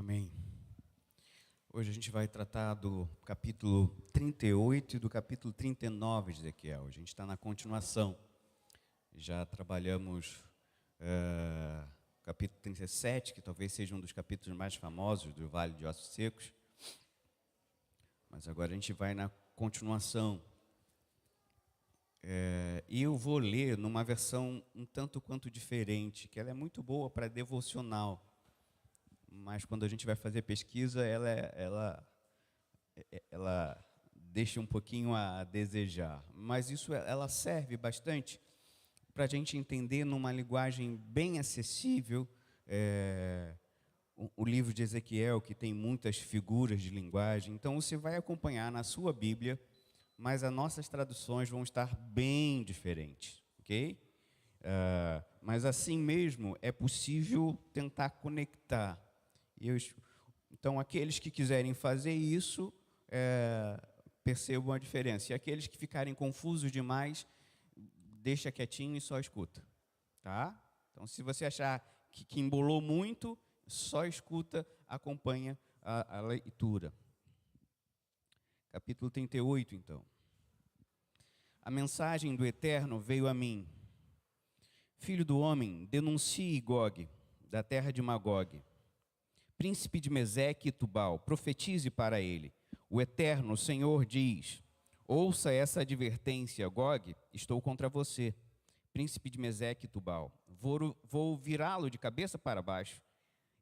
Amém. Hoje a gente vai tratar do capítulo 38 e do capítulo 39 de Ezequiel. A gente está na continuação. Já trabalhamos capítulo 37, que talvez seja um dos capítulos mais famosos do Vale de Ossos Secos. Mas agora a gente vai na continuação. E eu vou ler numa versão um tanto quanto diferente, que ela é muito boa para devocional. Mas quando a gente vai fazer pesquisa, ela deixa um pouquinho a desejar. Mas ela serve bastante para a gente entender numa linguagem bem acessível o livro de Ezequiel, que tem muitas figuras de linguagem. Então você vai acompanhar na sua Bíblia, mas as nossas traduções vão estar bem diferentes, ok? Mas assim mesmo é possível tentar conectar. Então, aqueles que quiserem fazer isso, percebam a diferença. E aqueles que ficarem confusos demais, deixa quietinho e só escuta. Tá? Então, se você achar que embolou muito, só escuta, acompanha a leitura. Capítulo 38, então. A mensagem do Eterno veio a mim. Filho do homem, denuncie Gog, da terra de Magog, príncipe de Meseque e Tubal, profetize para ele. O Eterno, o Senhor, diz: ouça essa advertência, Gog, estou contra você, príncipe de Meseque e Tubal. Vou virá-lo de cabeça para baixo,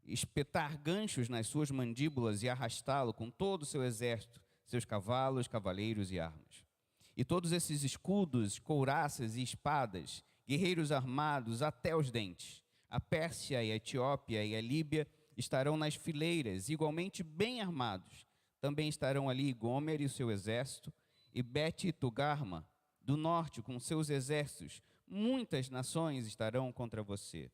espetar ganchos nas suas mandíbulas e arrastá-lo com todo o seu exército, seus cavalos, cavaleiros e armas. E todos esses escudos, couraças e espadas, guerreiros armados até os dentes, a Pérsia e a Etiópia e a Líbia estarão nas fileiras, igualmente bem armados. Também estarão ali Gomer e o seu exército, e Bet-Togarma, do norte, com seus exércitos. Muitas nações estarão contra você.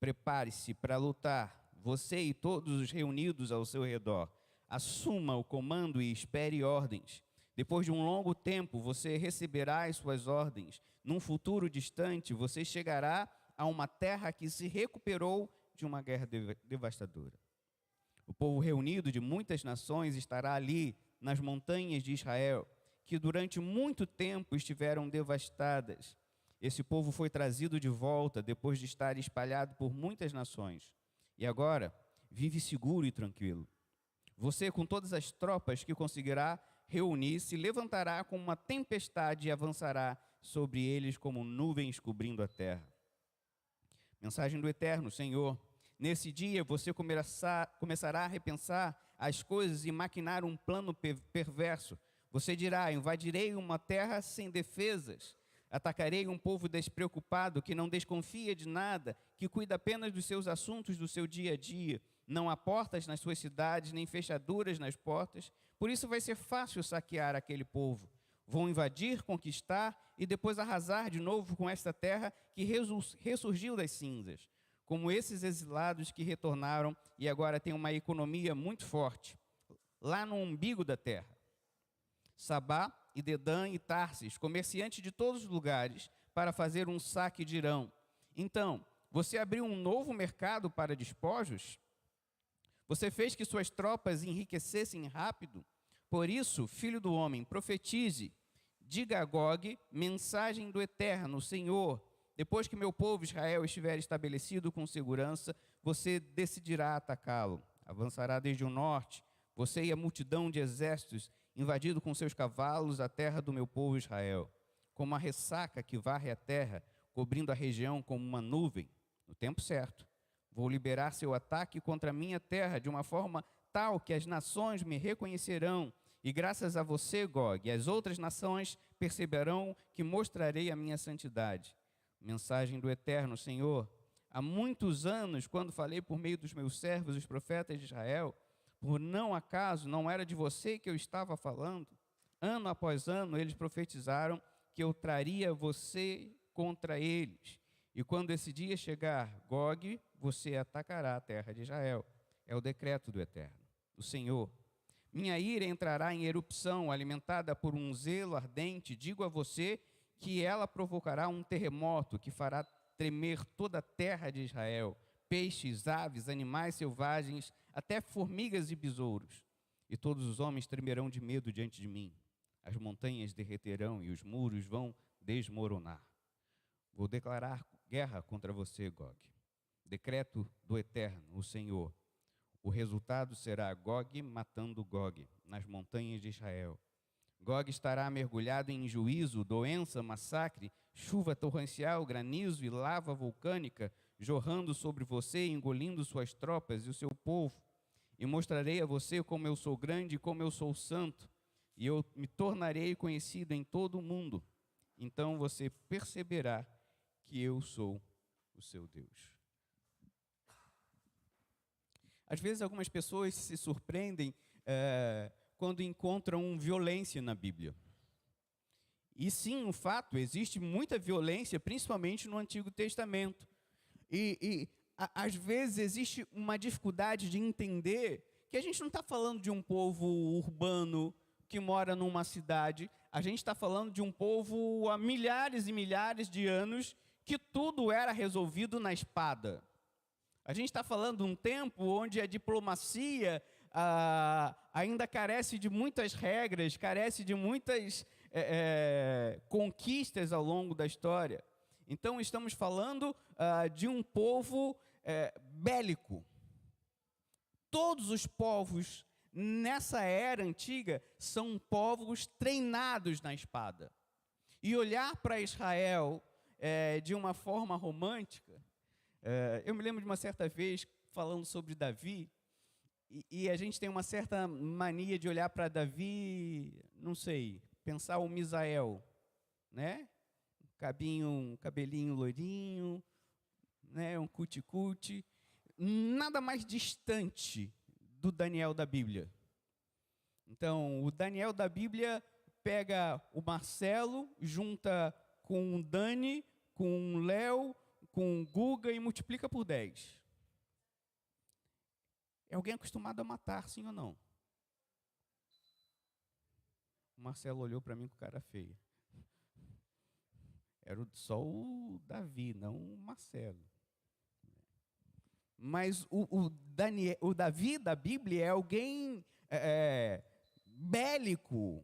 Prepare-se para lutar, você e todos os reunidos ao seu redor. Assuma o comando e espere ordens. Depois de um longo tempo, você receberá as suas ordens. Num futuro distante, você chegará a uma terra que se recuperou de uma guerra devastadora. O povo reunido de muitas nações estará ali nas montanhas de Israel, que durante muito tempo estiveram devastadas. Esse povo foi trazido de volta depois de estar espalhado por muitas nações. E agora vive seguro e tranquilo. Você, com todas as tropas que conseguirá reunir, se levantará como uma tempestade e avançará sobre eles como nuvens cobrindo a terra. Mensagem do Eterno, Senhor. Nesse dia você começará a repensar as coisas e maquinar um plano perverso. Você dirá: invadirei uma terra sem defesas, atacarei um povo despreocupado que não desconfia de nada, que cuida apenas dos seus assuntos do seu dia a dia. Não há portas nas suas cidades, nem fechaduras nas portas. Por isso vai ser fácil saquear aquele povo. Vão invadir, conquistar e depois arrasar de novo com esta terra que ressurgiu das cinzas. Como esses exilados que retornaram e agora têm uma economia muito forte, lá no umbigo da terra. Sabá e Dedã e Tarsis, comerciantes de todos os lugares, para fazer um saque de Irão. Então, você abriu um novo mercado para despojos? Você fez que suas tropas enriquecessem rápido? Por isso, filho do homem, profetize, diga a Gog, mensagem do Eterno, Senhor. Depois que meu povo Israel estiver estabelecido com segurança, você decidirá atacá-lo. Avançará desde o norte, você e a multidão de exércitos, invadido com seus cavalos a terra do meu povo Israel. Como a ressaca que varre a terra, cobrindo a região como uma nuvem, no tempo certo. Vou liberar seu ataque contra a minha terra de uma forma tal que as nações me reconhecerão. E graças a você, Gog, as outras nações perceberão que mostrarei a minha santidade. Mensagem do Eterno, Senhor. Há muitos anos, quando falei por meio dos meus servos, os profetas de Israel, por não acaso não era de você que eu estava falando? Ano após ano, eles profetizaram que eu traria você contra eles. E quando esse dia chegar, Gog, você atacará a terra de Israel. É o decreto do Eterno, do Senhor. Minha ira entrará em erupção, alimentada por um zelo ardente. Digo a você que ela provocará um terremoto que fará tremer toda a terra de Israel. peixes, aves, animais selvagens, até formigas e besouros. E todos os homens tremerão de medo diante de mim. As montanhas derreterão e os muros vão desmoronar. Vou declarar guerra contra você, Gog. Decreto do Eterno, o Senhor. O resultado será Gog matando Gog nas montanhas de Israel. Gog estará mergulhado em juízo, doença, massacre, chuva torrencial, granizo e lava vulcânica, jorrando sobre você, engolindo suas tropas e o seu povo. E mostrarei a você como eu sou grande e como eu sou santo, e eu me tornarei conhecido em todo o mundo. Então você perceberá que eu sou o seu Deus. Às vezes algumas pessoas se surpreendem quando encontram violência na Bíblia. E sim, o fato, existe muita violência, principalmente no Antigo Testamento. Às vezes existe uma dificuldade de entender que a gente não está falando de um povo urbano que mora numa cidade, a gente está falando de um povo há milhares e milhares de anos que tudo era resolvido na espada. A gente está falando de um tempo onde a diplomacia ainda carece de muitas regras, carece de muitas conquistas ao longo da história. Então, estamos falando de um povo bélico. Todos os povos nessa era antiga são povos treinados na espada. E olhar para Israel de uma forma romântica, eu me lembro de uma certa vez falando sobre Davi, e a gente tem uma certa mania de olhar para Davi, não sei, pensar o Misael, né? Um cabelinho loirinho, né? Um cuticute, nada mais distante do Daniel da Bíblia. Então, o Daniel da Bíblia pega o Marcelo, junta com o Dani, com o Léo, com o Guga e multiplica por 10. É alguém acostumado a matar, sim ou não? O Marcelo olhou para mim com cara feia. Era só o Davi, não o Marcelo. Mas o Davi da Bíblia é alguém bélico,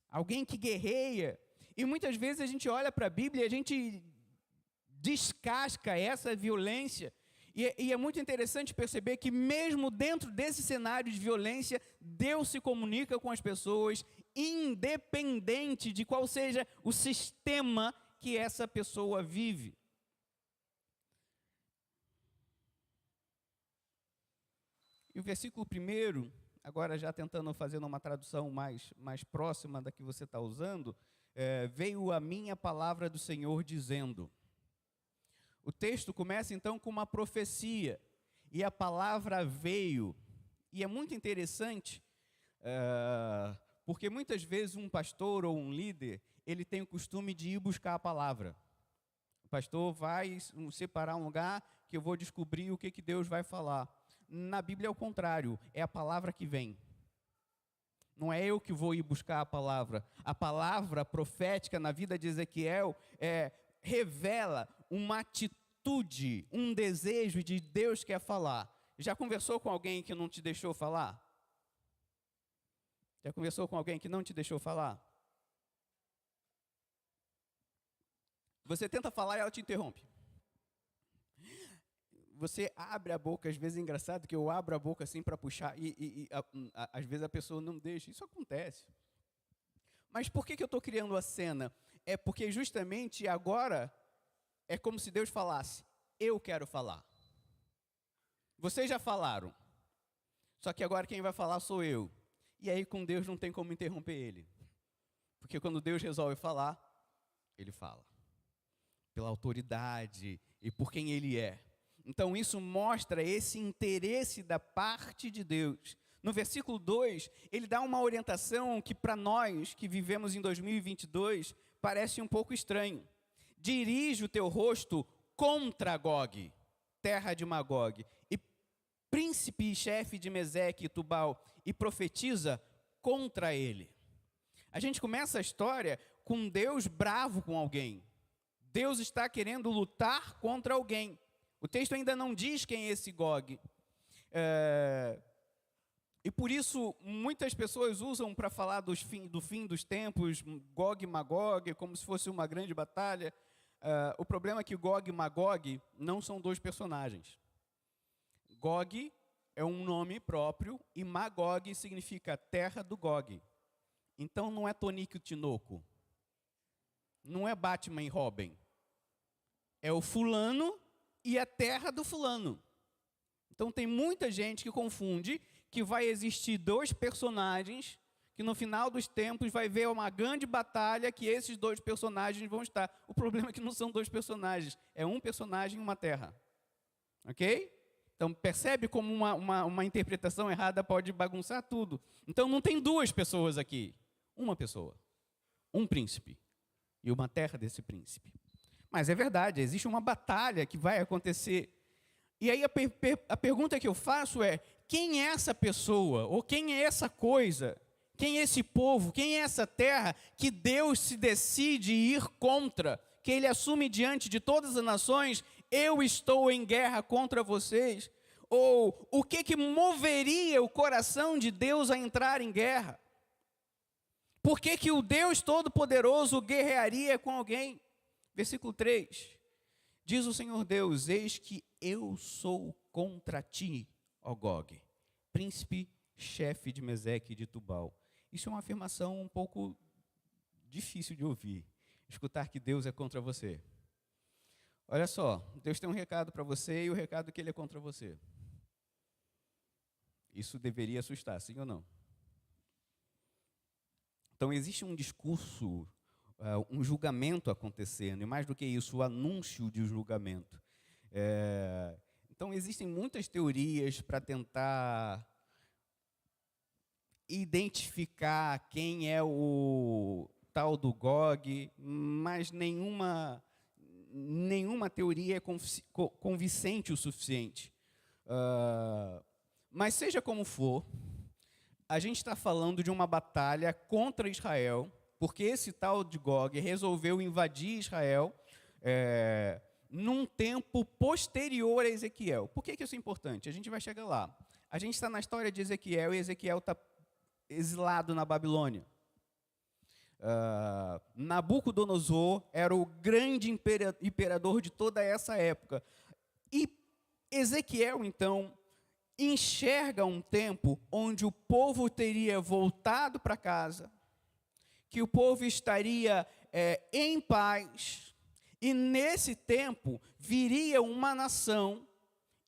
alguém que guerreia. E muitas vezes a gente olha para a Bíblia e a gente descasca essa violência. E é muito interessante perceber que mesmo dentro desse cenário de violência, Deus se comunica com as pessoas, independente de qual seja o sistema que essa pessoa vive. E o versículo 1, agora já tentando fazer uma tradução mais próxima da que você está usando, veio a minha palavra do Senhor dizendo. O texto começa então com uma profecia, e a palavra veio. E é muito interessante, porque muitas vezes um pastor ou um líder, ele tem o costume de ir buscar a palavra. O pastor vai separar um lugar que eu vou descobrir o que Deus vai falar. Na Bíblia é o contrário, é a palavra que vem. Não é eu que vou ir buscar a palavra. A palavra profética na vida de Ezequiel revela uma atitude, um desejo de Deus quer falar. Já conversou com alguém que não te deixou falar? Já conversou com alguém que não te deixou falar? Você tenta falar e ela te interrompe. Você abre a boca, às vezes é engraçado que eu abro a boca assim para puxar e às vezes a pessoa não deixa. Isso acontece. Mas por que eu estou criando a cena? É porque justamente agora é como se Deus falasse, eu quero falar. Vocês já falaram, só que agora quem vai falar sou eu. E aí com Deus não tem como interromper Ele. Porque quando Deus resolve falar, Ele fala. Pela autoridade e por quem Ele é. Então isso mostra esse interesse da parte de Deus. No versículo 2, ele dá uma orientação que para nós que vivemos em 2022 parece um pouco estranho. Dirige o teu rosto contra Gog, terra de Magog, e príncipe e chefe de Meseque e Tubal, e profetiza contra ele. A gente começa a história com Deus bravo com alguém. Deus está querendo lutar contra alguém. O texto ainda não diz quem é esse Gog. E por isso, muitas pessoas usam para falar do fim dos tempos, Gog e Magog, como se fosse uma grande batalha. O problema é que Gog e Magog não são dois personagens. Gog é um nome próprio e Magog significa terra do Gog. Então não é Tonico e Tinoco. Não é Batman e Robin. É o fulano e a terra do fulano. Então tem muita gente que confunde que vai existir dois personagens, que no final dos tempos vai ver uma grande batalha que esses dois personagens vão estar. O problema é que não são dois personagens, é um personagem e uma terra. Ok? Então percebe como uma interpretação errada pode bagunçar tudo. Então não tem duas pessoas aqui, uma pessoa, um príncipe e uma terra desse príncipe. Mas é verdade, existe uma batalha que vai acontecer. E aí a pergunta que eu faço é, quem é essa pessoa? Ou quem é essa coisa? Quem é esse povo? Quem é essa terra que Deus se decide ir contra? Que Ele assume diante de todas as nações, eu estou em guerra contra vocês? Ou o que moveria o coração de Deus a entrar em guerra? Por que o Deus Todo-Poderoso guerrearia com alguém? Versículo 3, diz o Senhor Deus, eis que eu sou contra ti, ó Gog, príncipe, chefe de Meseque e de Tubal. Isso é uma afirmação um pouco difícil de ouvir, escutar que Deus é contra você. Olha só, Deus tem um recado para você e o recado é que Ele é contra você. Isso deveria assustar, sim ou não? Então existe um discurso, um julgamento acontecendo, e mais do que isso, o anúncio de julgamento. Então, existem muitas teorias para tentar identificar quem é o tal do Gog, mas nenhuma teoria é convincente o suficiente. Mas seja como for, a gente está falando de uma batalha contra Israel, porque esse tal de Gog resolveu invadir Israel num tempo posterior a Ezequiel. Por que isso é importante? A gente vai chegar lá. A gente está na história de Ezequiel, e Ezequiel está exilado na Babilônia. Nabucodonosor era o grande imperador de toda essa época. E Ezequiel, então, enxerga um tempo onde o povo teria voltado para casa, que o povo estaria em paz, e nesse tempo viria uma nação,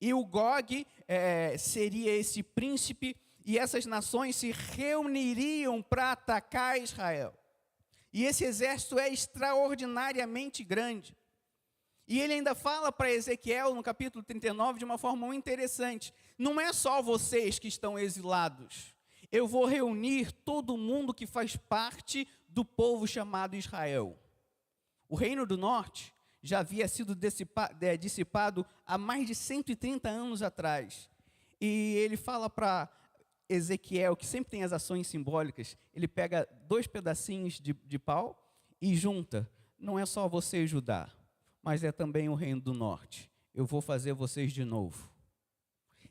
e o Gog seria esse príncipe, e essas nações se reuniriam para atacar Israel. E esse exército é extraordinariamente grande. E ele ainda fala para Ezequiel, no capítulo 39, de uma forma muito interessante. Não é só vocês que estão exilados. Eu vou reunir todo mundo que faz parte do povo chamado Israel. O reino do norte já havia sido dissipado há mais de 130 anos atrás. E ele fala para Ezequiel, que sempre tem as ações simbólicas, ele pega 2 pedacinhos de pau e junta. Não é só você, Judá, mas é também o reino do norte. Eu vou fazer vocês de novo.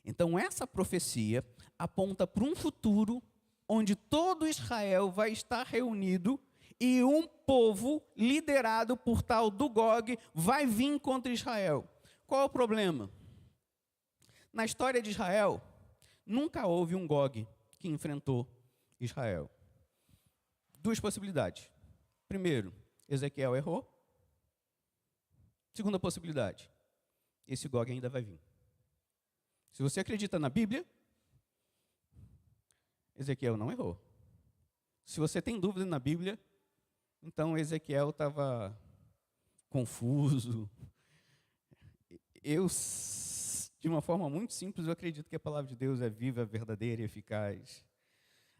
Então essa profecia aponta para um futuro onde todo Israel vai estar reunido e um povo liderado por tal do Gog vai vir contra Israel. Qual é o problema? Na história de Israel, nunca houve um Gog que enfrentou Israel. 2 possibilidades. Primeiro, Ezequiel errou. Segunda possibilidade, esse Gog ainda vai vir. Se você acredita na Bíblia, Ezequiel não errou. Se você tem dúvida na Bíblia, então Ezequiel estava confuso. Eu, de uma forma muito simples, eu acredito que a palavra de Deus é viva, verdadeira e eficaz.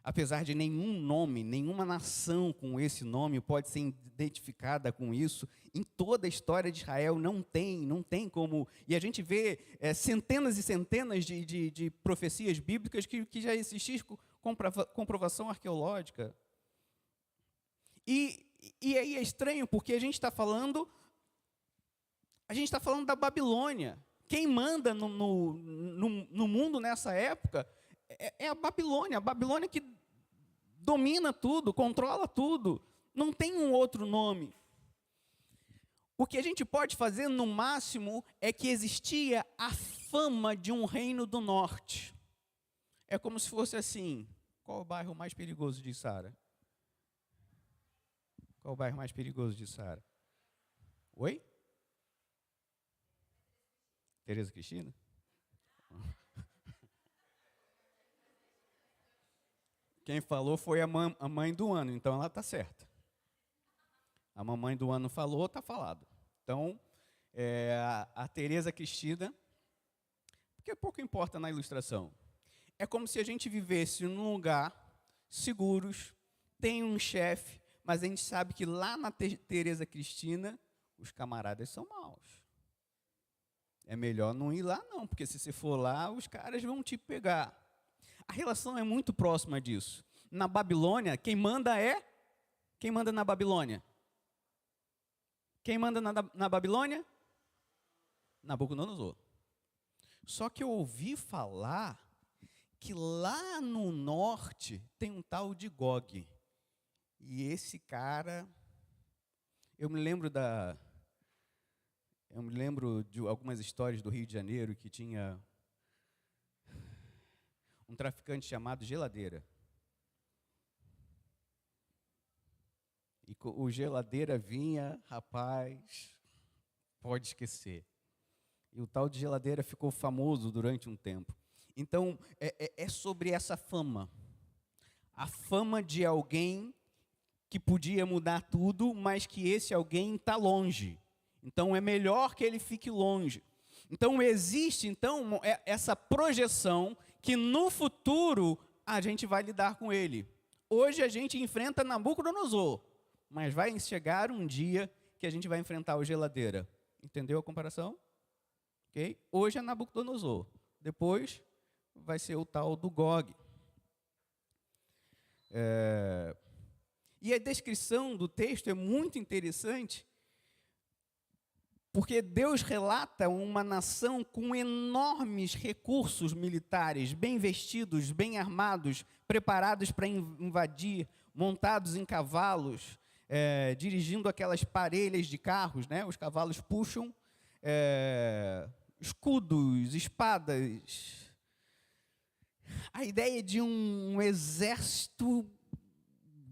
Apesar de nenhum nome, nenhuma nação com esse nome pode ser identificada com isso, em toda a história de Israel não tem como. E a gente vê centenas e centenas de profecias bíblicas que já existiam com comprovação arqueológica. E aí é estranho, porque a gente está falando da Babilônia, quem manda no mundo nessa época é a Babilônia que domina tudo, controla tudo, não tem um outro nome. O que a gente pode fazer, no máximo, é que existia a fama de um reino do norte. É como se fosse assim, qual o bairro mais perigoso de Sara? Qual o bairro mais perigoso de Sara? Oi? Tereza Cristina? Quem falou foi a mãe do ano, então ela está certa. A mamãe do ano falou, está falado. Então, a Tereza Cristina, porque pouco importa na ilustração. É como se a gente vivesse num lugar seguros, tem um chefe, mas a gente sabe que lá na Tereza Cristina, os camaradas são maus. É melhor não ir lá não, porque se você for lá, os caras vão te pegar. A relação é muito próxima disso. Na Babilônia, quem manda na Babilônia? Quem manda na Babilônia? Nabucodonosor. Só que eu ouvi falar que lá no norte tem um tal de Gog. E esse cara, eu me lembro de algumas histórias do Rio de Janeiro que tinha um traficante chamado Geladeira. E o Geladeira vinha, rapaz, pode esquecer. E o tal de Geladeira ficou famoso durante um tempo. Então, é sobre essa fama. A fama de alguém que podia mudar tudo, mas que esse alguém está longe. Então, é melhor que ele fique longe. Então, existe essa projeção que no futuro a gente vai lidar com ele. Hoje a gente enfrenta Nabucodonosor, mas vai chegar um dia que a gente vai enfrentar o Geladeira. Entendeu a comparação? Okay? Hoje é Nabucodonosor. Depois vai ser o tal do Gog. E a descrição do texto é muito interessante, porque Deus relata uma nação com enormes recursos militares, bem vestidos, bem armados, preparados para invadir, montados em cavalos, dirigindo aquelas parelhas de carros, né? Os cavalos puxam escudos, espadas. A ideia de um exército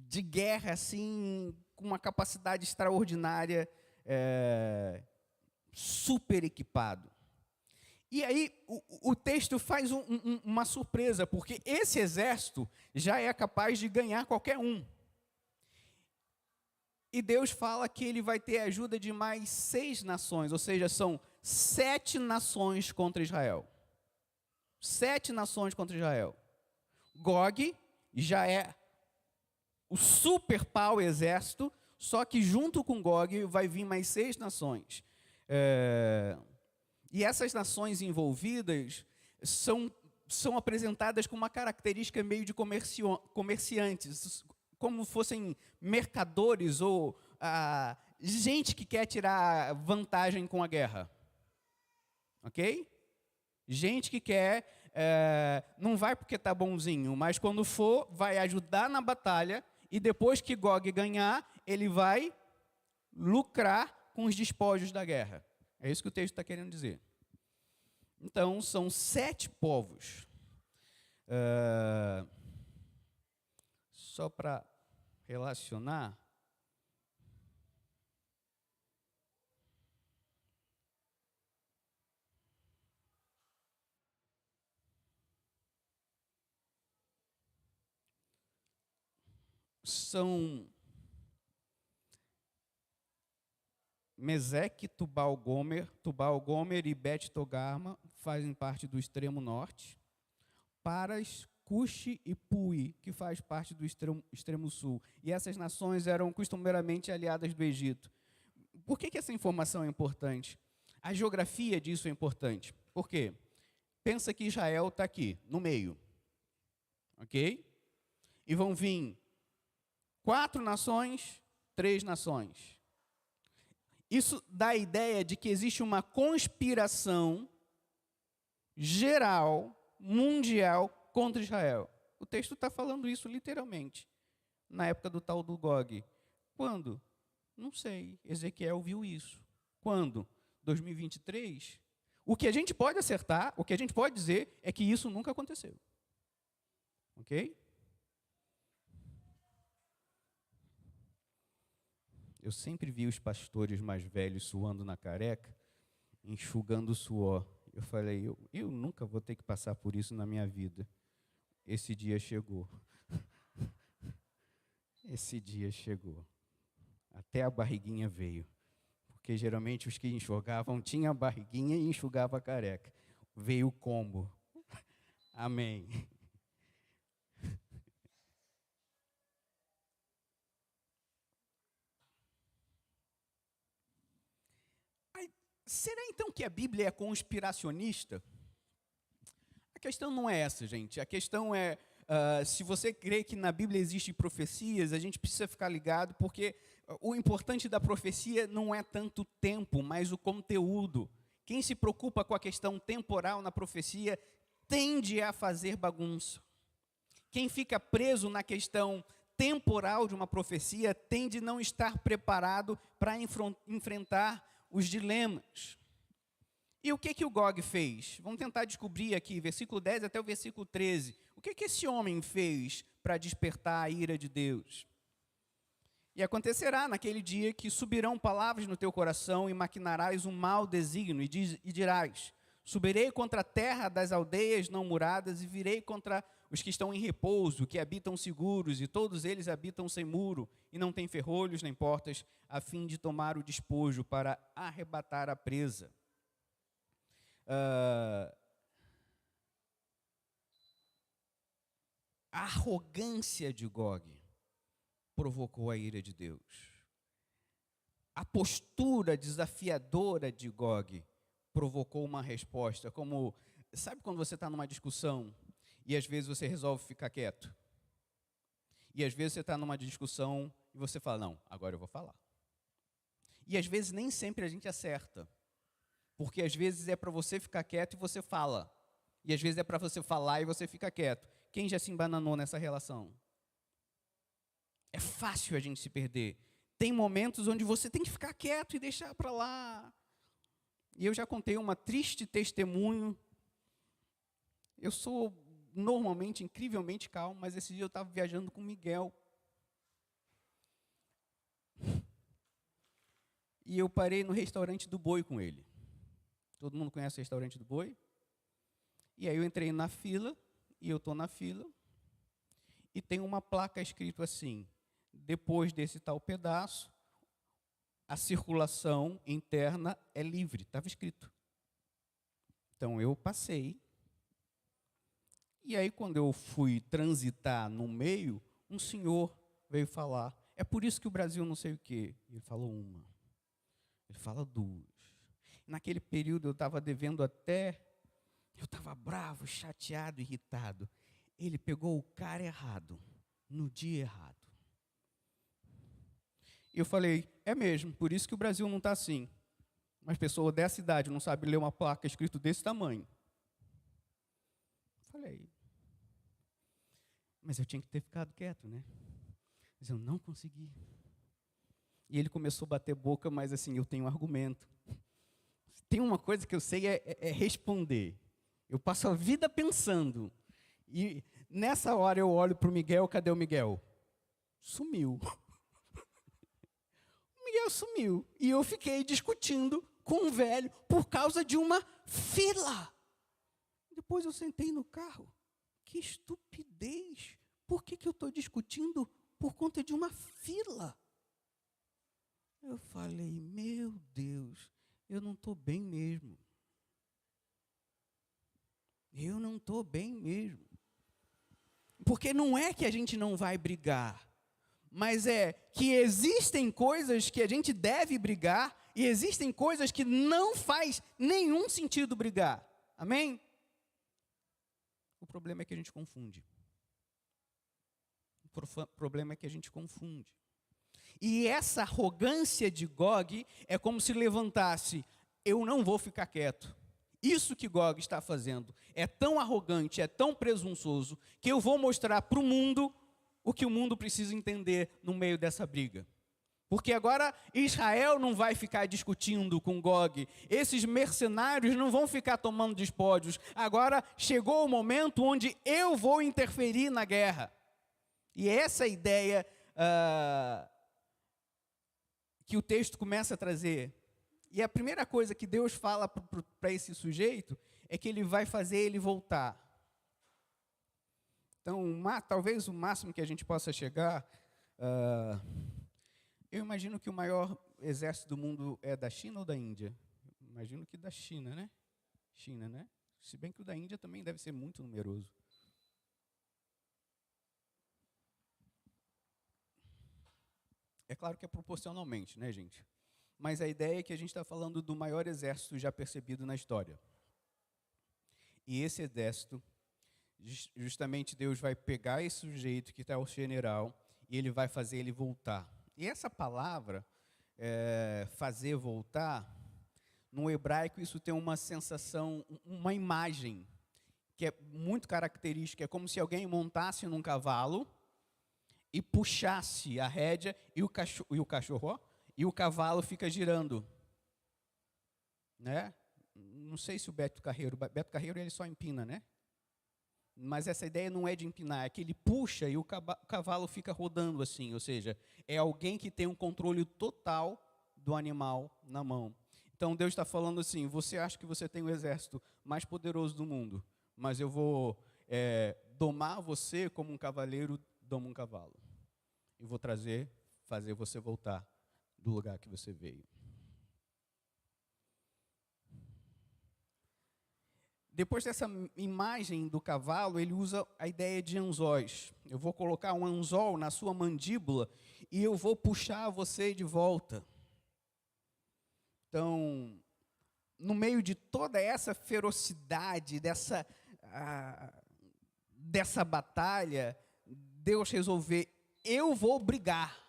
de guerra, assim, com uma capacidade extraordinária, super equipado. E aí o texto faz uma surpresa, porque esse exército já é capaz de ganhar qualquer um. E Deus fala que ele vai ter a ajuda de mais 6 nações, ou seja, são 7 nações contra Israel. 7 nações contra Israel. Gog já é o super pau exército, só que junto com Gog vai vir mais 6 nações. E essas nações envolvidas são apresentadas com uma característica meio de comerciantes, como fossem mercadores ou gente que quer tirar vantagem com a guerra. Ok? Gente que quer, não vai porque está bonzinho, mas quando for, vai ajudar na batalha, e depois que Gog ganhar, ele vai lucrar com os despojos da guerra. É isso que o texto está querendo dizer. Então, são 7 povos. Só para relacionar, são Meseque, Tubal-Gomer e Bet-Togarma fazem parte do extremo norte. Paras, Cuxi e Pui, que faz parte do extremo sul. E essas nações eram costumeiramente aliadas do Egito. Por que essa informação é importante? A geografia disso é importante. Por quê? Pensa que Israel está aqui, no meio. Ok? E vão vir 4 nações, 3 nações. Isso dá a ideia de que existe uma conspiração geral, mundial, contra Israel. O texto está falando isso literalmente, na época do tal do Gog. Quando? Não sei. Ezequiel viu isso. Quando? 2023? O que a gente pode acertar, o que a gente pode dizer é que isso nunca aconteceu. Ok? Eu sempre vi os pastores mais velhos suando na careca, enxugando o suor. Eu falei, eu nunca vou ter que passar por isso na minha vida. Esse dia chegou. Esse dia chegou. Até a barriguinha veio. Porque geralmente os que enxugavam tinham a barriguinha e enxugava a careca. Veio o combo. Amém. Será então que a Bíblia é conspiracionista? A questão não é essa, gente. A questão é, se você crê que na Bíblia existem profecias, a gente precisa ficar ligado, porque o importante da profecia não é tanto o tempo, mas o conteúdo. Quem se preocupa com a questão temporal na profecia tende a fazer bagunça. Quem fica preso na questão temporal de uma profecia tende a não estar preparado para enfrentar os dilemas. E o que o Gog fez? Vamos tentar descobrir aqui, versículo 10 até o versículo 13. O que esse homem fez para despertar a ira de Deus? E acontecerá naquele dia que subirão palavras no teu coração e maquinarás um mau desígnio e dirás, subirei contra a terra das aldeias não muradas e virei contra os que estão em repouso, que habitam seguros, e todos eles habitam sem muro, e não têm ferrolhos nem portas, a fim de tomar o despojo para arrebatar a presa. A arrogância de Gog provocou a ira de Deus. A postura desafiadora de Gog provocou uma resposta, como, sabe quando você está numa discussão e às vezes você resolve ficar quieto? E às vezes você está numa discussão e você fala, não, agora eu vou falar. E às vezes nem sempre a gente acerta, porque às vezes é para você ficar quieto e você fala. E às vezes é para você falar e você fica quieto. Quem já se embananou nessa relação? É fácil a gente se perder. Tem momentos onde você tem que ficar quieto e deixar para lá. E eu já contei uma triste testemunho. Eu sou normalmente incrivelmente calmo, mas esse dia eu estava viajando com o Miguel. E eu parei no restaurante do Boi com ele. Todo mundo conhece o restaurante do Boi? E aí eu entrei na fila, e eu estou na fila, e tem uma placa escrito assim, depois desse tal pedaço, a circulação interna é livre, estava escrito. Então eu passei, e aí quando eu fui transitar no meio, um senhor veio falar, é por isso que o Brasil não sei o quê. Ele falou uma, ele fala duas. Naquele período eu estava devendo até, eu estava bravo, chateado, irritado. Ele pegou o cara errado, no dia errado. E eu falei, é mesmo, por isso que o Brasil não está assim. Uma pessoa dessa idade não sabe ler uma placa escrito desse tamanho. Falei, mas eu tinha que ter ficado quieto, né? Mas eu não consegui. E ele começou a bater boca, mas assim, eu tenho um argumento. Tem uma coisa que eu sei é responder. Eu passo a vida pensando. E nessa hora eu olho para o Miguel, cadê o Miguel? Sumiu. O Miguel sumiu. E eu fiquei discutindo com o velho por causa de uma fila. Depois eu sentei no carro. Que estupidez. Por que eu estou discutindo por conta de uma fila? Eu falei, meu Deus, eu não estou bem mesmo. Eu não estou bem mesmo. Porque não é que a gente não vai brigar, mas é que existem coisas que a gente deve brigar e existem coisas que não faz nenhum sentido brigar. Amém? O problema é que a gente confunde. O problema é que a gente confunde. E essa arrogância de Gog é como se levantasse, eu não vou ficar quieto. Isso que Gog está fazendo é tão arrogante, é tão presunçoso, que eu vou mostrar para o mundo o que o mundo precisa entender no meio dessa briga. Porque agora Israel não vai ficar discutindo com Gog, esses mercenários não vão ficar tomando despojos. Agora chegou o momento onde eu vou interferir na guerra. E é essa ideia que o texto começa a trazer. E a primeira coisa que Deus fala para esse sujeito é que ele vai fazer ele voltar. Então, talvez o máximo que a gente possa chegar... eu imagino que o maior exército do mundo é da China ou da Índia? Imagino que da China, né? China, né? Se bem que o da Índia também deve ser muito numeroso. É claro que é proporcionalmente, né, gente? Mas a ideia é que a gente está falando do maior exército já percebido na história. E esse exército, justamente Deus vai pegar esse sujeito que está o general e ele vai fazer ele voltar. E essa palavra, fazer voltar, no hebraico isso tem uma sensação, uma imagem, que é muito característica. É como se alguém montasse num cavalo e puxasse a rédea e o cavalo fica girando. Né? Não sei se o Beto Carreiro ele só empina, né? Mas essa ideia não é de empinar, é que ele puxa e o cavalo fica rodando assim, ou seja, é alguém que tem um controle total do animal na mão. Então Deus está falando assim, você acha que você tem o exército mais poderoso do mundo, mas eu vou domar você como um cavaleiro doma um cavalo. E vou fazer você voltar do lugar que você veio. Depois dessa imagem do cavalo, ele usa a ideia de anzóis. Eu vou colocar um anzol na sua mandíbula e eu vou puxar você de volta. Então, no meio de toda essa ferocidade, dessa batalha, Deus resolveu, eu vou brigar.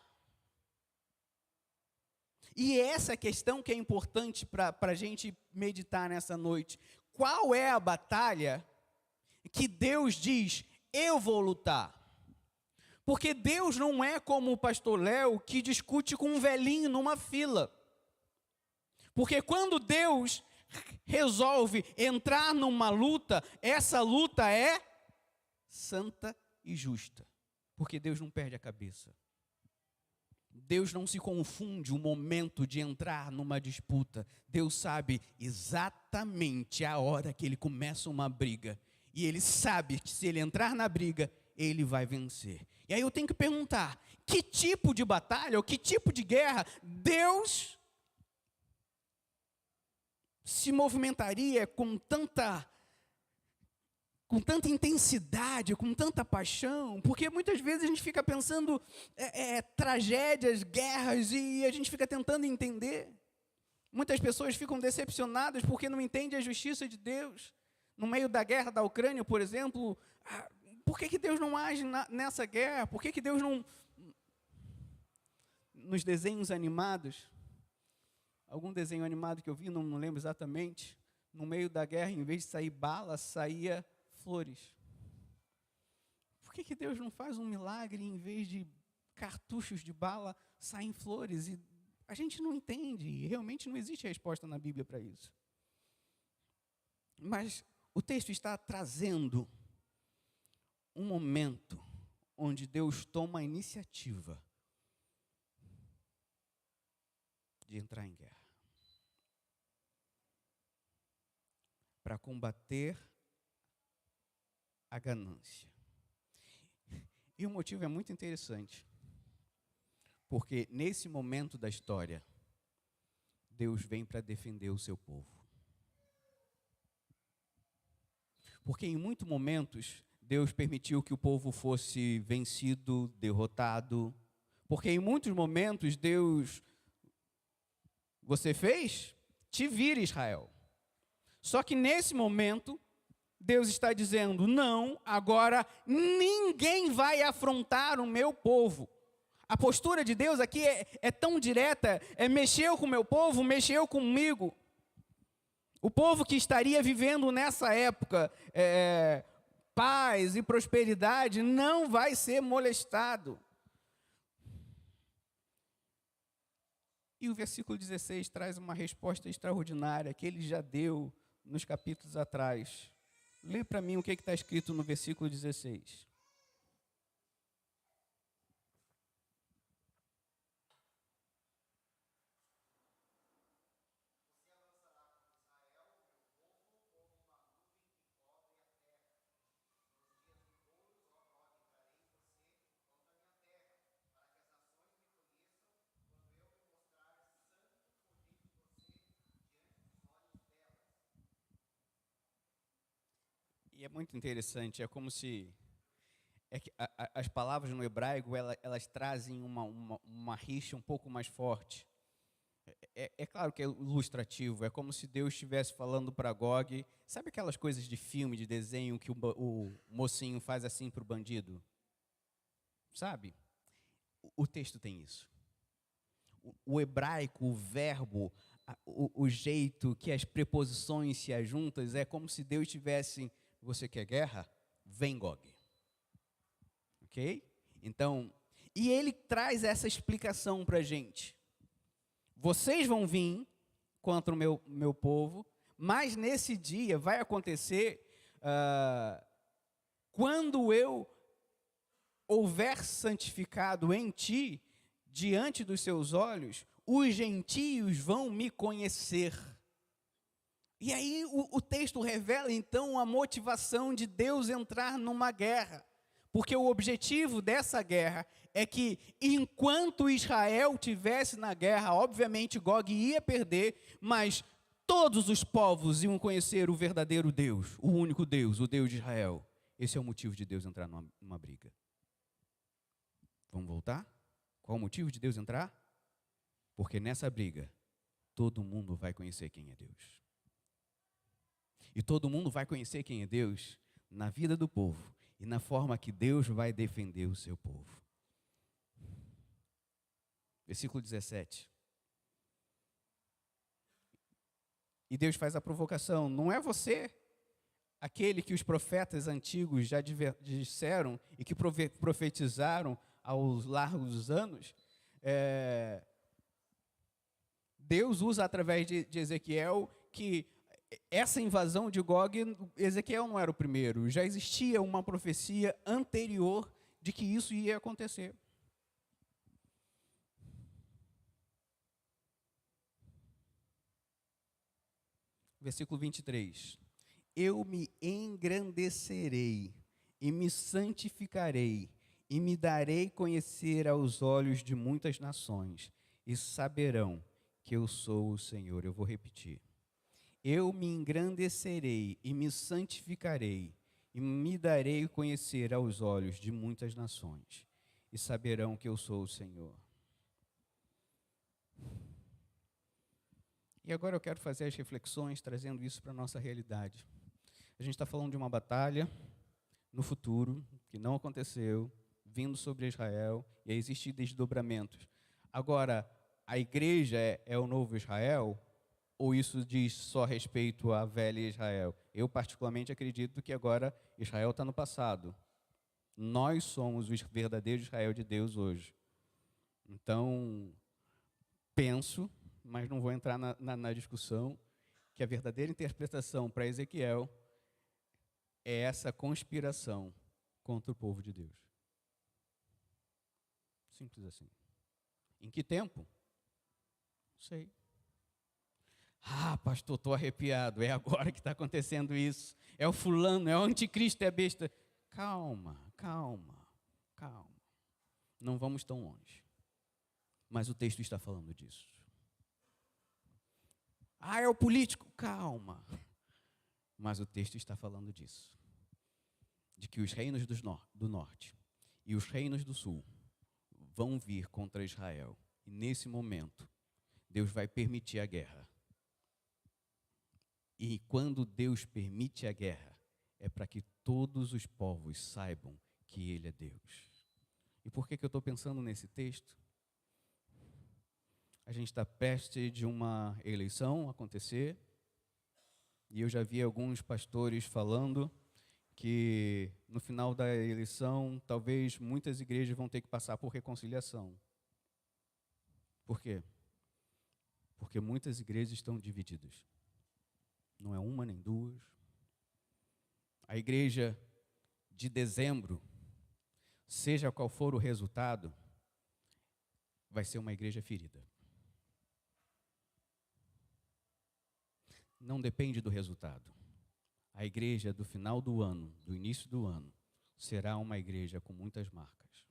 E essa questão que é importante para a gente meditar nessa noite. Qual é a batalha que Deus diz, eu vou lutar? Porque Deus não é como o pastor Léo que discute com um velhinho numa fila. Porque quando Deus resolve entrar numa luta, essa luta é santa e justa. Porque Deus não perde a cabeça. Deus não se confunde o momento de entrar numa disputa. Deus sabe exatamente a hora que ele começa uma briga. E ele sabe que se ele entrar na briga, ele vai vencer. E aí eu tenho que perguntar, que tipo de batalha, ou que tipo de guerra Deus se movimentaria com tanta intensidade, com tanta paixão, porque muitas vezes a gente fica pensando tragédias, guerras, e a gente fica tentando entender. Muitas pessoas ficam decepcionadas porque não entendem a justiça de Deus. No meio da guerra da Ucrânia, por exemplo, por que Deus não age nessa guerra? Por que Deus não... Nos desenhos animados, algum desenho animado que eu vi, não lembro exatamente, no meio da guerra, em vez de sair bala, saía flores. Por que Deus não faz um milagre em vez de cartuchos de bala saem flores? E a gente não entende, e realmente não existe resposta na Bíblia para isso. Mas o texto está trazendo um momento onde Deus toma a iniciativa de entrar em guerra para combater a ganância. E o motivo é muito interessante, porque nesse momento da história, Deus vem para defender o seu povo. Porque em muitos momentos, Deus permitiu que o povo fosse vencido, derrotado. Porque em muitos momentos, Deus, você fez? Te vira, Israel. Só que nesse momento, Deus está dizendo, não, agora ninguém vai afrontar o meu povo. A postura de Deus aqui é tão direta, mexeu com o meu povo, mexeu comigo. O povo que estaria vivendo nessa época paz e prosperidade não vai ser molestado. E o versículo 16 traz uma resposta extraordinária que ele já deu nos capítulos atrás. Lê para mim o que está escrito no versículo 16. E é muito interessante, é como se as palavras no hebraico elas trazem uma rixa um pouco mais forte. É claro que é ilustrativo, é como se Deus estivesse falando para Gog. Sabe aquelas coisas de filme, de desenho, que o mocinho faz assim para o bandido? Sabe? O texto tem isso. O hebraico, o verbo, o jeito que as preposições se ajuntam, é como se Deus tivesse: você quer guerra? Vem, Gog. Ok? Então, e ele traz essa explicação para a gente. Vocês vão vir contra o meu povo, mas nesse dia vai acontecer, quando eu houver santificado em ti, diante dos seus olhos, os gentios vão me conhecer. E aí o texto revela então a motivação de Deus entrar numa guerra. Porque o objetivo dessa guerra é que, enquanto Israel estivesse na guerra, obviamente Gog ia perder, mas todos os povos iam conhecer o verdadeiro Deus, o único Deus, o Deus de Israel. Esse é o motivo de Deus entrar numa briga. Vamos voltar? Qual o motivo de Deus entrar? Porque nessa briga, todo mundo vai conhecer quem é Deus. E todo mundo vai conhecer quem é Deus na vida do povo e na forma que Deus vai defender o seu povo. Versículo 17. E Deus faz a provocação: não é você aquele que os profetas antigos já disseram e que profetizaram aos largos anos? Deus usa através de Ezequiel que essa invasão de Gog, Ezequiel não era o primeiro, já existia uma profecia anterior de que isso ia acontecer. Versículo 23. Eu me engrandecerei e me santificarei e me darei conhecer aos olhos de muitas nações e saberão que eu sou o Senhor. Eu vou repetir. Eu me engrandecerei e me santificarei, e me darei conhecer aos olhos de muitas nações, e saberão que eu sou o Senhor. E agora eu quero fazer as reflexões, trazendo isso para a nossa realidade. A gente está falando de uma batalha no futuro, que não aconteceu, vindo sobre Israel, e existem desdobramentos. Agora, a igreja é o novo Israel? Ou isso diz só respeito à velha Israel? Eu particularmente acredito que agora Israel está no passado. Nós somos o verdadeiro Israel de Deus hoje. Então, penso, mas não vou entrar na discussão, que a verdadeira interpretação para Ezequiel é essa conspiração contra o povo de Deus. Simples assim. Em que tempo? Não sei. Ah, pastor, estou arrepiado, é agora que está acontecendo isso. É o fulano, é o anticristo, é a besta. Calma, calma, calma. Não vamos tão longe. Mas o texto está falando disso. Ah, é o político. Calma. Mas o texto está falando disso. De que os reinos do norte e os reinos do sul vão vir contra Israel. E nesse momento, Deus vai permitir a guerra. E quando Deus permite a guerra, é para que todos os povos saibam que Ele é Deus. E por que eu estou pensando nesse texto? A gente está perto de uma eleição acontecer. E eu já vi alguns pastores falando que no final da eleição, talvez muitas igrejas vão ter que passar por reconciliação. Por quê? Porque muitas igrejas estão divididas. Não é uma nem duas. A igreja de dezembro, seja qual for o resultado, vai ser uma igreja ferida. Não depende do resultado. A igreja do final do ano, do início do ano, será uma igreja com muitas marcas,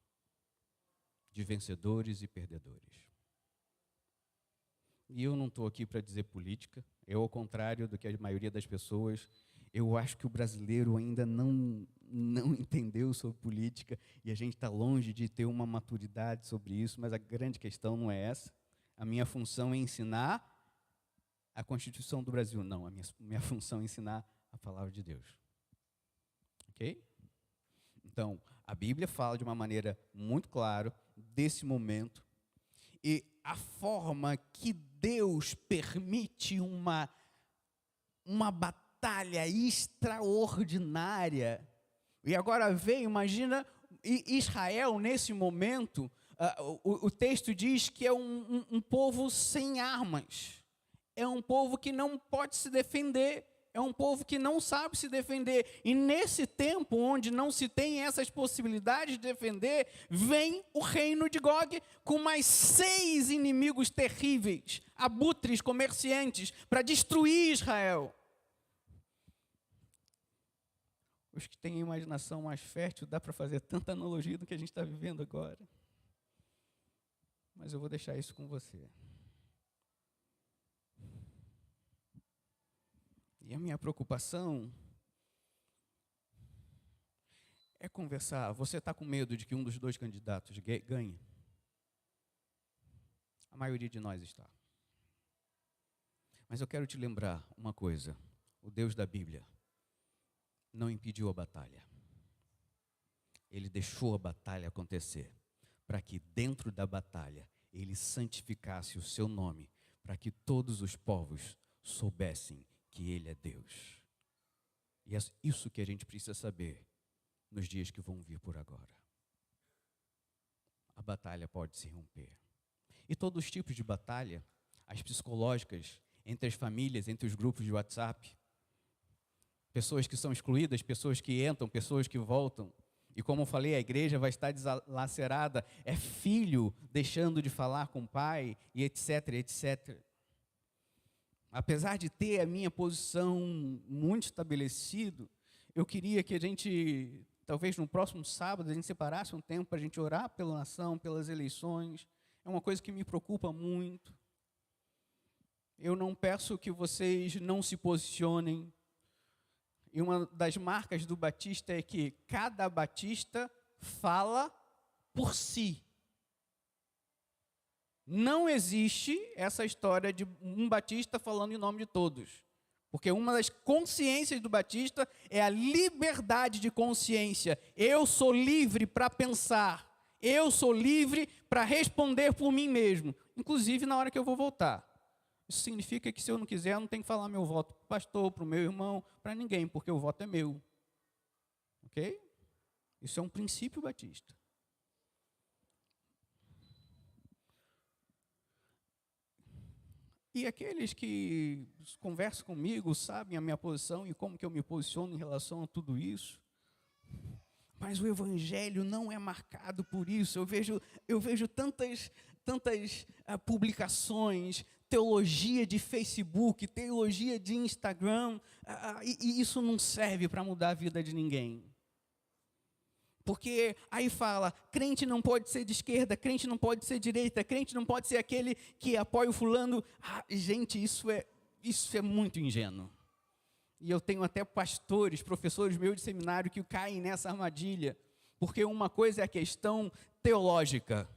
de vencedores e perdedores. E eu não estou aqui para dizer política, eu, ao contrário do que a maioria das pessoas, eu acho que o brasileiro ainda não entendeu sobre política e a gente está longe de ter uma maturidade sobre isso, mas a grande questão não é essa. A minha função é ensinar a Constituição do Brasil. Não, a minha função é ensinar a palavra de Deus. Ok? Então, a Bíblia fala de uma maneira muito clara desse momento e a forma que Deus permite uma batalha extraordinária. E agora imagina Israel nesse momento, o texto diz que é um povo sem armas, é um povo que não pode se defender, é um povo que não sabe se defender, e nesse tempo onde não se tem essas possibilidades de defender, vem o reino de Gog com mais 6 inimigos terríveis, abutres, comerciantes, para destruir Israel. Os que têm imaginação mais fértil, dá para fazer tanta analogia do que a gente está vivendo agora. Mas eu vou deixar isso com você. E a minha preocupação é conversar. Você está com medo de que um dos 2 candidatos ganhe? A maioria de nós está. Mas eu quero te lembrar uma coisa. O Deus da Bíblia não impediu a batalha. Ele deixou a batalha acontecer, para que dentro da batalha ele santificasse o seu nome, para que todos os povos soubessem que ele é Deus. E é isso que a gente precisa saber nos dias que vão vir por agora. A batalha pode se romper. E todos os tipos de batalha, as psicológicas, entre as famílias, entre os grupos de WhatsApp, pessoas que são excluídas, pessoas que entram, pessoas que voltam. E como eu falei, a igreja vai estar deslacerada. É filho deixando de falar com o pai, e etc, etc. Apesar de ter a minha posição muito estabelecida, eu queria que a gente, talvez no próximo sábado, a gente separasse um tempo para a gente orar pela nação, pelas eleições. É uma coisa que me preocupa muito. Eu não peço que vocês não se posicionem. E uma das marcas do batista é que cada batista fala por si. Não existe essa história de um batista falando em nome de todos. Porque uma das consciências do batista é a liberdade de consciência. Eu sou livre para pensar. Eu sou livre para responder por mim mesmo. Inclusive na hora que eu vou votar. Isso significa que se eu não quiser, eu não tenho que falar meu voto para o pastor, para o meu irmão, para ninguém, porque o voto é meu. Ok? Isso é um princípio batista. E aqueles que conversam comigo sabem a minha posição e como que eu me posiciono em relação a tudo isso. Mas o evangelho não é marcado por isso. Eu vejo tantas publicações, teologia de Facebook, teologia de Instagram, e isso não serve para mudar a vida de ninguém. Porque aí fala, crente não pode ser de esquerda, crente não pode ser de direita, crente não pode ser aquele que apoia o fulano. Gente, isso é muito ingênuo. E eu tenho até pastores, professores meus de seminário que caem nessa armadilha. Porque uma coisa é a questão teológica.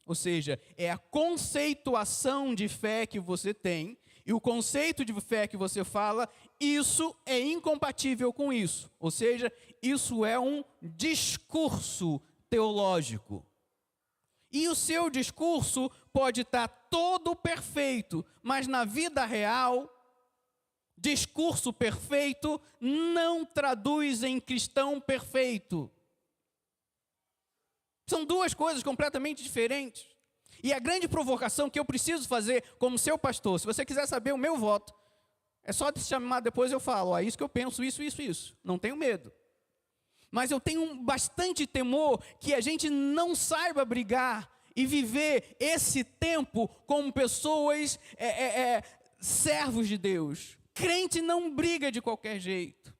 Ou seja, é a conceituação de fé que você tem, e o conceito de fé que você fala, isso é incompatível com isso. Ou seja, isso é um discurso teológico. E o seu discurso pode estar todo perfeito, mas na vida real, discurso perfeito não traduz em cristão perfeito. São duas coisas completamente diferentes. E a grande provocação que eu preciso fazer como seu pastor, se você quiser saber o meu voto, é só te chamar depois eu falo, isso que eu penso, isso. Não tenho medo. Mas eu tenho bastante temor que a gente não saiba brigar e viver esse tempo como pessoas servos de Deus. Crente não briga de qualquer jeito.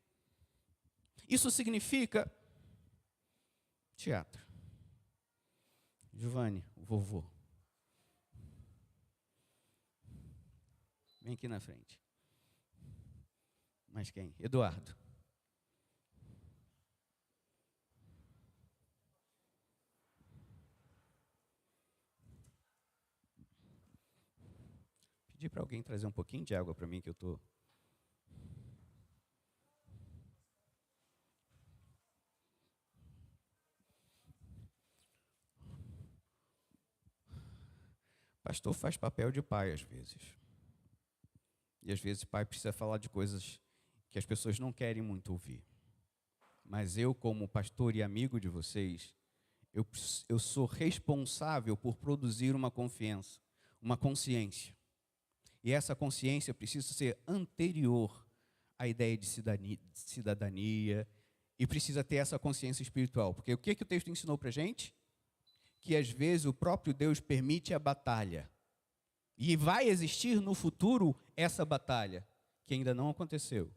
Isso significa teatro. Giovanni, o vovô. Vem aqui na frente. Mas quem? Eduardo. Pedi para alguém trazer um pouquinho de água para mim que eu estou... Pastor faz papel de pai às vezes. E às vezes o pai precisa falar de coisas que as pessoas não querem muito ouvir. Mas eu, como pastor e amigo de vocês, eu sou responsável por produzir uma confiança, uma consciência. E essa consciência precisa ser anterior à ideia de cidadania e precisa ter essa consciência espiritual. Porque o que o texto ensinou para a gente? Que às vezes o próprio Deus permite a batalha. E vai existir no futuro essa batalha, que ainda não aconteceu.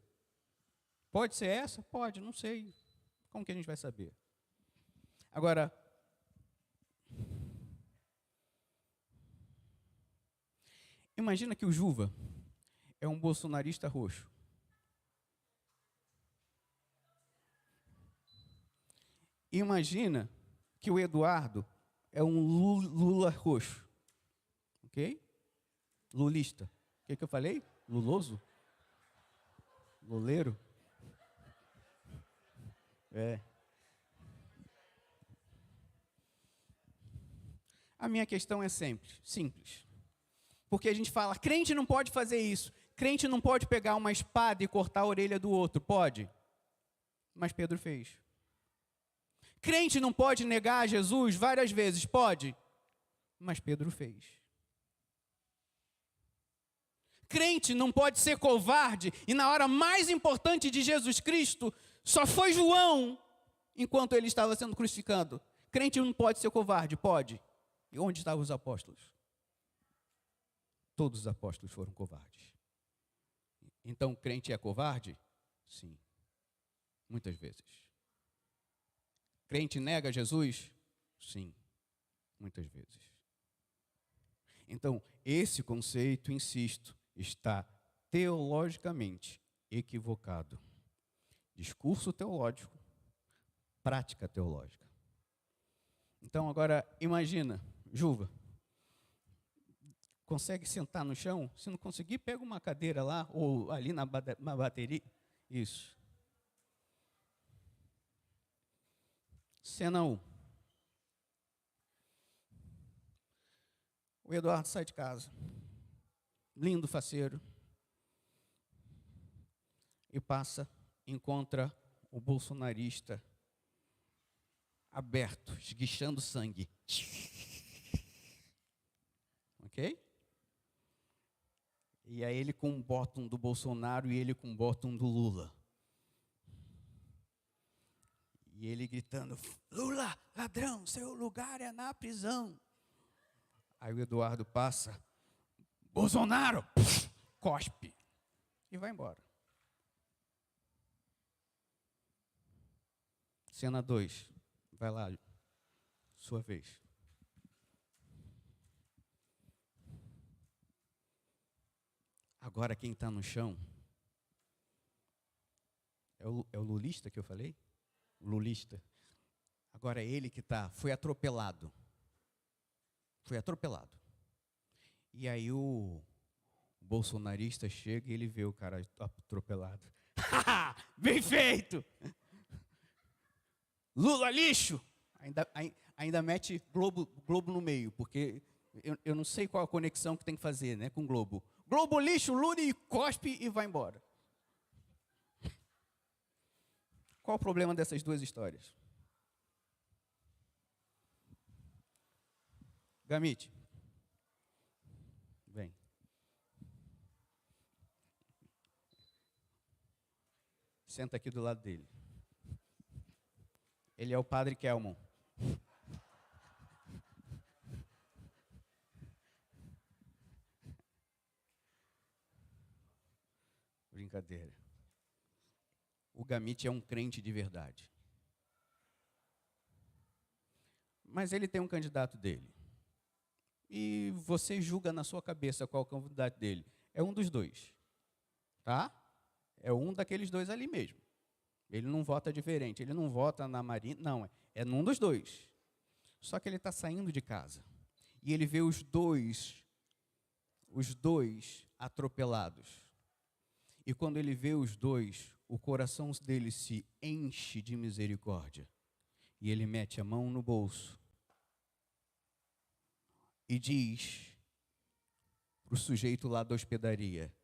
Pode ser essa? Pode, não sei. Como que a gente vai saber? Agora, imagina que o Juva é um bolsonarista roxo. Imagina que o Eduardo é um Lula roxo. Ok? Lulista. O que eu falei? Luloso? Luleiro? A minha questão é simples. Porque a gente fala, crente não pode fazer isso. Crente não pode pegar uma espada e cortar a orelha do outro. Pode. Mas Pedro fez. Crente não pode negar a Jesus várias vezes. Pode. Mas Pedro fez. Crente não pode ser covarde e na hora mais importante de Jesus Cristo, só foi João enquanto ele estava sendo crucificado. Crente não pode ser covarde, pode. E onde estavam os apóstolos? Todos os apóstolos foram covardes. Então, crente é covarde? Sim, muitas vezes. Crente nega Jesus? Sim, muitas vezes. Então, esse conceito, insisto, está teologicamente equivocado. Discurso teológico, prática teológica. Então, agora, imagina, Juva, consegue sentar no chão? Se não conseguir, pega uma cadeira lá, ou ali na bateria. Isso. Cena 1. O Eduardo sai de casa. Lindo, faceiro. E passa, encontra o bolsonarista aberto, esguichando sangue. Ok? E aí ele com um bottom do Bolsonaro e ele com um bottom do Lula. E ele gritando, Lula, ladrão, seu lugar é na prisão. Aí o Eduardo passa, Bolsonaro, cospe, e vai embora. Cena 2, vai lá, sua vez. Agora quem está no chão é o lulista que eu falei? O lulista. Agora é ele que foi atropelado. Foi atropelado. E aí o bolsonarista chega e ele vê o cara atropelado. Bem feito! Lula lixo! Ainda mete Globo no meio, porque eu não sei qual a conexão que tem que fazer, né, com Globo. Globo lixo, Lula e cospe e vai embora. Qual o problema dessas duas histórias? Gamite, vem. Senta aqui do lado dele. Ele é o padre Kelmon. Brincadeira. O Gamite é um crente de verdade. Mas ele tem um candidato dele. E você julga na sua cabeça qual é o candidato dele. É um dos dois. Tá? É um daqueles dois ali mesmo. Ele não vota diferente. Ele não vota na Marina. Não, é num dos dois. Só que ele está saindo de casa. E ele vê os dois atropelados. E quando ele vê os dois, o coração dele se enche de misericórdia. E ele mete a mão no bolso e diz para o sujeito lá da hospedaria: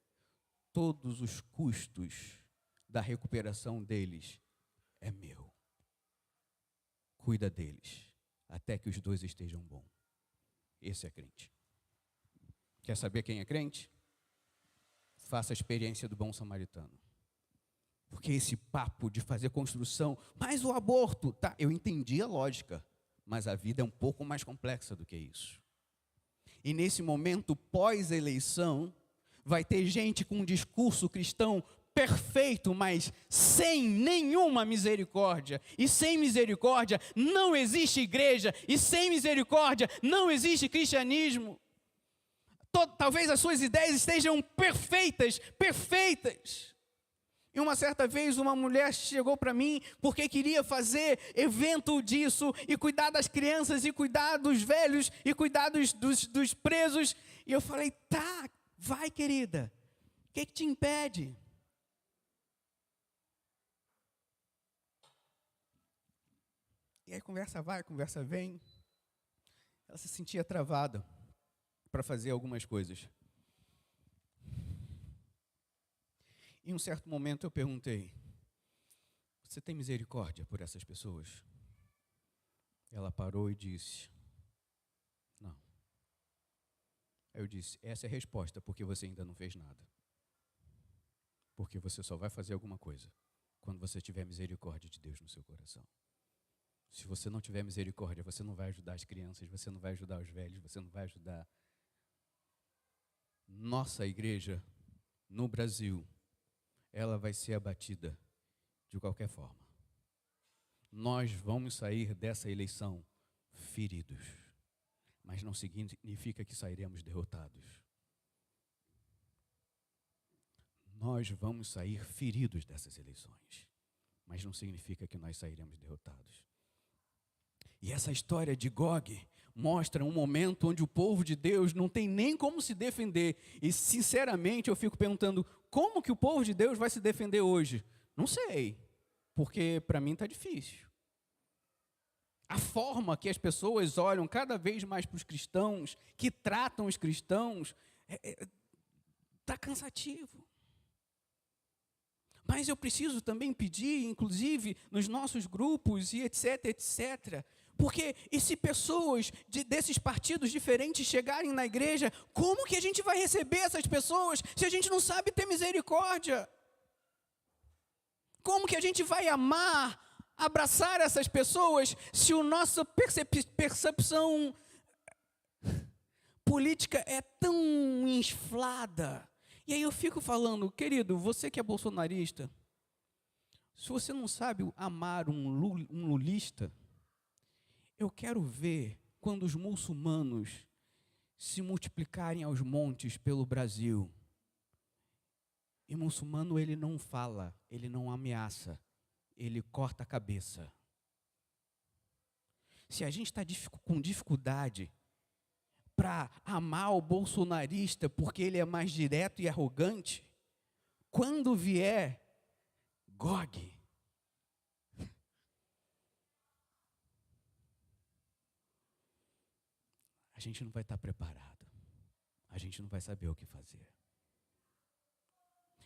todos os custos da recuperação deles é meu. Cuida deles, até que os dois estejam bons. Esse é crente. Quer saber quem é crente? Faça a experiência do bom samaritano. Porque esse papo de fazer construção, mas o aborto, tá, eu entendi a lógica, mas a vida é um pouco mais complexa do que isso. E nesse momento pós-eleição, vai ter gente com um discurso cristão perfeito, mas sem nenhuma misericórdia. E sem misericórdia não existe igreja, e sem misericórdia não existe cristianismo. Talvez as suas ideias estejam perfeitas. E uma certa vez uma mulher chegou para mim porque queria fazer evento disso e cuidar das crianças e cuidar dos velhos e cuidar dos presos. E eu falei, tá, vai querida, o que te impede? E aí conversa vai, conversa vem. Ela se sentia travada para fazer algumas coisas. Em um certo momento eu perguntei, você tem misericórdia por essas pessoas? Ela parou e disse, não. Aí eu disse, essa é a resposta, porque você ainda não fez nada. Porque você só vai fazer alguma coisa quando você tiver misericórdia de Deus no seu coração. Se você não tiver misericórdia, você não vai ajudar as crianças, você não vai ajudar os velhos, você não vai ajudar. Nossa igreja no Brasil, ela vai ser abatida de qualquer forma. Nós vamos sair dessa eleição feridos, mas não significa que sairemos derrotados. Nós vamos sair feridos dessas eleições, mas não significa que nós sairemos derrotados. E essa história de Gog mostra um momento onde o povo de Deus não tem nem como se defender. E, sinceramente, eu fico perguntando, como que o povo de Deus vai se defender hoje? Não sei, porque para mim está difícil. A forma que as pessoas olham cada vez mais para os cristãos, que tratam os cristãos, está cansativo. Mas eu preciso também pedir, inclusive, nos nossos grupos e etc, porque e se pessoas desses partidos diferentes chegarem na igreja, como que a gente vai receber essas pessoas se a gente não sabe ter misericórdia? Como que a gente vai amar, abraçar essas pessoas se a nossa percepção política é tão inflada? E aí eu fico falando, querido, você que é bolsonarista, se você não sabe amar um lulista, eu quero ver quando os muçulmanos se multiplicarem aos montes pelo Brasil. E muçulmano, ele não fala, ele não ameaça, ele corta a cabeça. Se a gente está com dificuldade para amar o bolsonarista porque ele é mais direto e arrogante, quando vier Gog, a gente não vai estar preparado, a gente não vai saber o que fazer.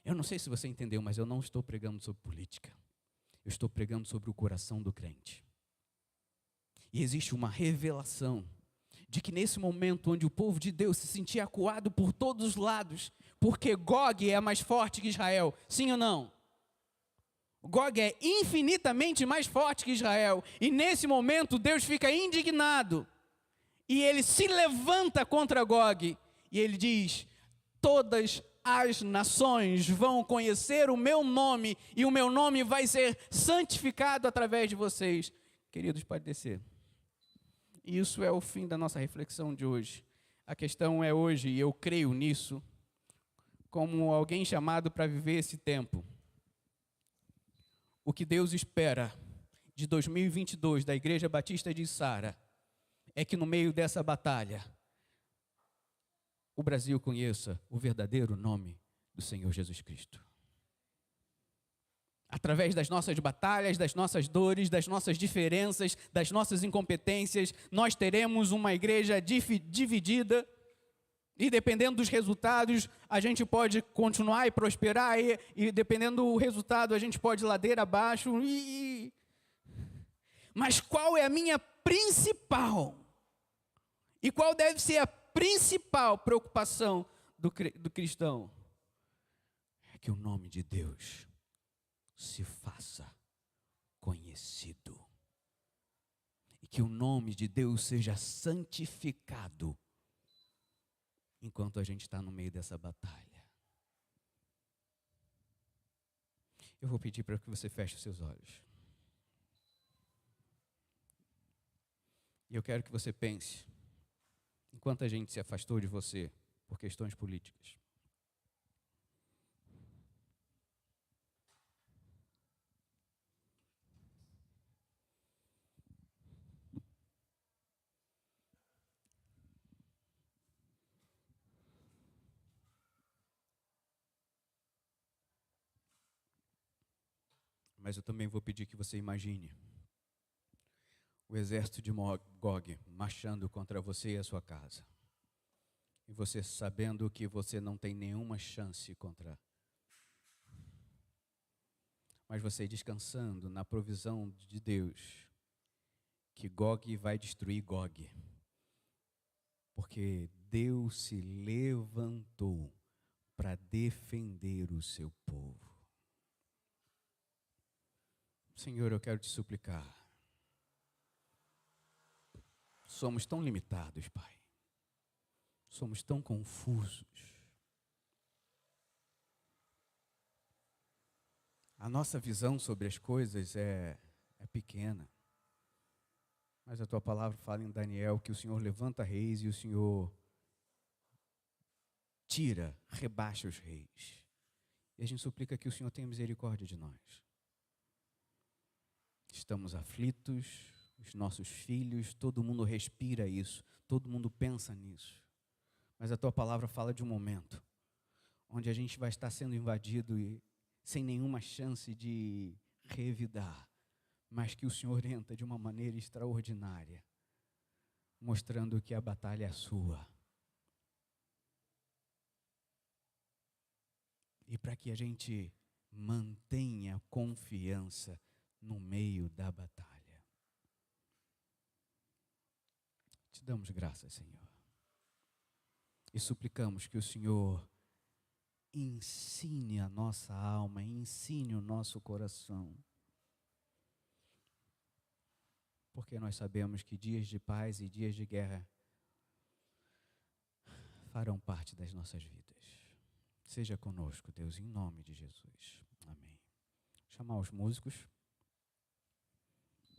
Eu não sei se você entendeu, mas eu não estou pregando sobre política. Eu estou pregando sobre o coração do crente. E existe uma revelação de que nesse momento onde o povo de Deus se sentia acuado por todos os lados, porque Gog é mais forte que Israel, sim ou não? Gog é infinitamente mais forte que Israel, e nesse momento Deus fica indignado, e ele se levanta contra Gog, e ele diz: todas as nações vão conhecer o meu nome, e o meu nome vai ser santificado através de vocês. Queridos, pode descer. Isso é o fim da nossa reflexão de hoje. A questão é hoje, e eu creio nisso, como alguém chamado para viver esse tempo. O que Deus espera de 2022 da Igreja Batista de Içara é que no meio dessa batalha, o Brasil conheça o verdadeiro nome do Senhor Jesus Cristo. Através das nossas batalhas, das nossas dores, das nossas diferenças, das nossas incompetências, nós teremos uma igreja dividida, e dependendo dos resultados, a gente pode continuar e prosperar, e dependendo do resultado, a gente pode ir ladeira abaixo. Mas qual é a minha principal? E qual deve ser a principal preocupação do cristão? É que o nome de Deus se faça conhecido. E que o nome de Deus seja santificado enquanto a gente está no meio dessa batalha. Eu vou pedir para que você feche os seus olhos. E eu quero que você pense, enquanto a gente se afastou de você por questões políticas. Mas eu também vou pedir que você imagine o exército de Gog marchando contra você e a sua casa. E você sabendo que você não tem nenhuma chance contra. Mas você descansando na provisão de Deus, que Gog vai destruir Gog. Porque Deus se levantou para defender o seu povo. Senhor, eu quero te suplicar. Somos tão limitados, Pai. Somos tão confusos. A nossa visão sobre as coisas é pequena. Mas a tua palavra fala em Daniel que o Senhor levanta reis e o Senhor tira, rebaixa os reis. E a gente suplica que o Senhor tenha misericórdia de nós. Estamos aflitos, os nossos filhos, todo mundo respira isso, todo mundo pensa nisso. Mas a tua palavra fala de um momento onde a gente vai estar sendo invadido e sem nenhuma chance de revidar, mas que o Senhor entra de uma maneira extraordinária, mostrando que a batalha é sua. E para que a gente mantenha confiança no meio da batalha. Te damos graças, Senhor. E suplicamos que o Senhor ensine a nossa alma, ensine o nosso coração. Porque nós sabemos que dias de paz e dias de guerra farão parte das nossas vidas. Seja conosco, Deus, em nome de Jesus. Amém. Chamar os músicos.